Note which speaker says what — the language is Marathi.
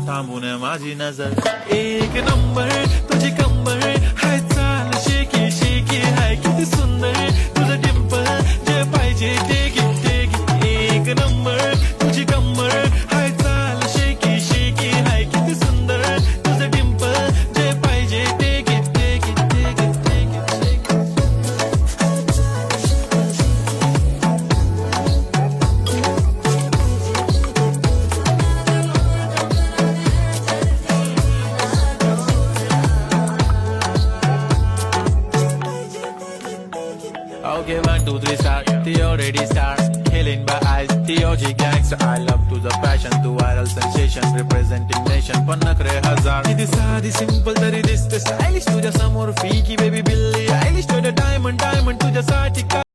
Speaker 1: थांबून माझी नजर एक नंबर तुझी कंबर हाय चाल शेकी शेकी हाय किती सुंदर तुझं डिंपल जे पाहिजे ते घे ते घे एक नंबर तुझी कंबर हाय चाल शेकी शेकी हाय किती सुंदर तुझं डिंपल जे पाहिजे ते घे ते घे ते घे ते घे Okay, 1, 2, 3, start. The already start. Killing by eyes. The OG gangster. I love to the passion, to viral sensation, representing nation. पण नखरे हजार. किती साधी simple तरी दिसते stylish. तुझ्या समोर फिकी baby बिल्ली. Stylish to the diamond, diamond तुझ्यासाठी.